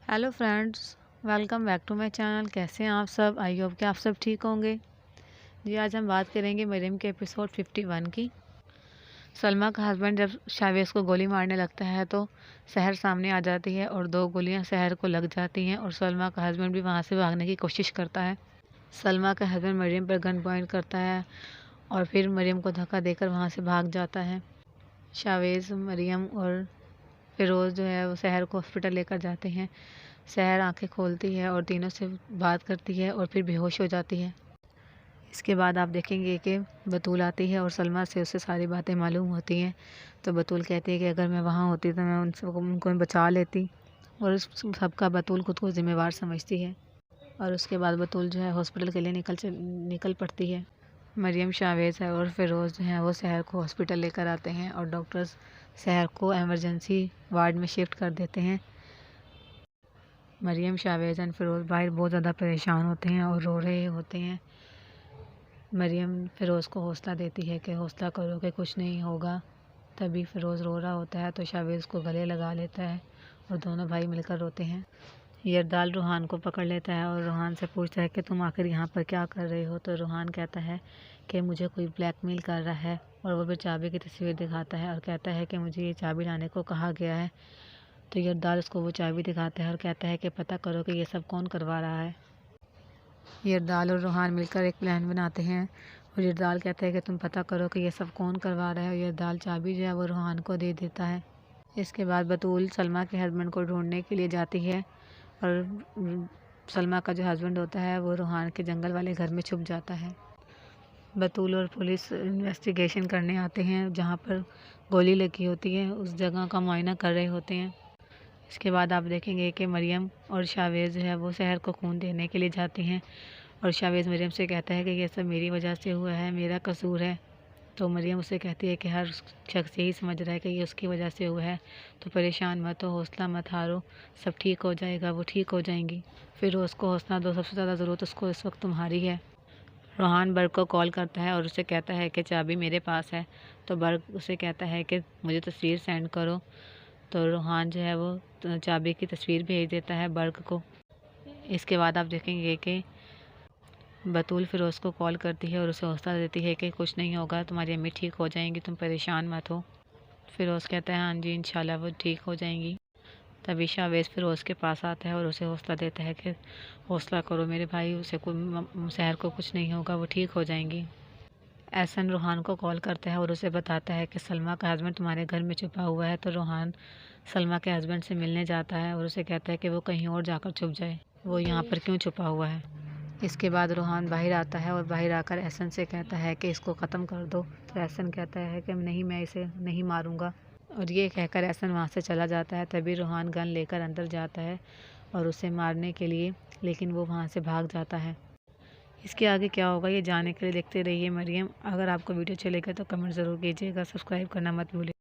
Hello friends, welcome back to my channel. कैसे हैं आप सब? आई होप कि आप सब ठीक होंगे। जी, आज हम बात करेंगे मरियम के एपिसोड 51 की। सलमा का हस्बैंड जब शावेज को गोली मारने लगता है तो शहर सामने आ जाती है और 2 गोलियां शहर को लग जाती हैं और सलमा का हस्बैंड भी वहां से भागने की कोशिश करता है। सलमा का हस्बैंड मरियम पर गन पॉइंट करता है और फिर मरियम को धक्का देकर वहाँ से भाग जाता है। शावेज, मरियम और फिरोज़ जो है वो शहर को हॉस्पिटल लेकर जाते हैं। शहर आंखें खोलती है और तीनों से बात करती है और फिर बेहोश हो जाती है। इसके बाद आप देखेंगे कि बतूल आती है और सलमा से उससे सारी बातें मालूम होती हैं। तो बतूल कहती है कि अगर मैं वहाँ होती तो मैं उनको बचा लेती, और उस सबका बतूल खुद को ज़िम्मेवार समझती है। और उसके बाद बतूल जो है हॉस्पिटल के लिए निकल पड़ती है। मरियम, शावेज़ है और फिरोज़ जो हैं वो शहर को हॉस्पिटल लेकर आते हैं और डॉक्टर्स शहर को एमरजेंसी वार्ड में शिफ्ट कर देते हैं। मरियम, शावेज़ एंड फिरोज़ बाहर बहुत ज़्यादा परेशान होते हैं और रो रहे होते हैं। मरियम फिरोज़ को हौसला देती है कि हौसला करो कि कुछ नहीं होगा। तभी फिरोज़ रो रहा होता है तो शावेज़ को गले लगा लेता है और दोनों भाई मिलकर रोते हैं। यरदाल रूहान को पकड़ लेता है और रूहान से पूछता है कि तुम आखिर यहाँ पर क्या कर रहे हो। तो रूहान कहता है कि मुझे कोई ब्लैकमेल कर रहा है, और वो फिर चाबी की तस्वीर दिखाता है और कहता है कि मुझे ये चाबी लाने को कहा गया है। तो यरदाल उसको वो चाबी दिखाता है और कहता है कि पता करो कि ये सब कौन करवा रहा है। यरदाल और रूहान मिलकर एक प्लान बनाते हैं और यरदाल कहता है कि तुम पता करो कि ये सब कौन करवा रहा है, और यरदाल चाबी जो है वो रूहान को दे देता है। इसके बाद बतूल सलमा के हस्बैंड को ढूंढने के लिए जाती है और सलमा का जो हस्बैंड होता है वो रूहान के जंगल वाले घर में छुप जाता है। बतूल और पुलिस इन्वेस्टिगेशन करने आते हैं, जहाँ पर गोली लगी होती है उस जगह का मुआयना कर रहे होते हैं। इसके बाद आप देखेंगे कि मरियम और शावेज़ जो है वो शहर को खून देने के लिए जाती हैं और शावेज़ मरियम से कहता है कि ये सब मेरी वजह से हुआ है, मेरा कसूर है। तो मरियम उससे कहती है कि हर शख्स यही समझ रहा है कि ये उसकी वजह से हुआ है, तो परेशान मत हो, हौसला मत हारो, सब ठीक हो जाएगा, वो ठीक हो जाएंगी। फिर उसको हौसला दो, सबसे ज़्यादा ज़रूरत उसको इस वक्त तुम्हारी है। रोहान बर्ग को कॉल करता है और उसे कहता है कि चाबी मेरे पास है। तो बर्ग उसे कहता है कि मुझे तस्वीर सेंड करो। तो रोहान जो है वो चाबी की तस्वीर भेज देता है बर्ग को। इसके बाद आप देखेंगे कि बतूल फिरोज़ को कॉल करती है और उसे हौसला देती है कि कुछ नहीं होगा, तुम्हारी अम्मी ठीक हो जाएंगी, तुम परेशान मत हो। फिरोज़ कहता है हाँ जी, इंशाल्लाह वो ठीक हो जाएंगी। तभी शावेज़ फिरोज़ के पास आता है और उसे हौसला देता है कि हौसला करो मेरे भाई, उसे शहर को कुछ नहीं होगा, वो ठीक हो जाएंगी। एहसन रूहान को कॉल करता है और उसे बताता है कि सलमा का हस्बैंड तुम्हारे घर में छुपा हुआ है। तो रूहान सलमा के हस्बैंड से मिलने जाता है और उसे कहता है कि वो कहीं और जाकर छुप जाए, वो यहाँ पर क्यों छुपा हुआ है। इसके बाद रूहान बाहर आता है और बाहर आकर एहसन से कहता है कि इसको ख़त्म कर दो। तो एहसन कहता है कि नहीं, मैं इसे नहीं मारूंगा, और ये कहकर एहसन वहाँ से चला जाता है। तभी रूहान गन लेकर अंदर जाता है और उसे मारने के लिए, लेकिन वो वहाँ से भाग जाता है। इसके आगे क्या होगा ये जानने के लिए देखते रहिए मरियम। अगर आपको वीडियो अच्छी लगे तो कमेंट ज़रूर कीजिएगा, सब्सक्राइब करना मत भूलिए।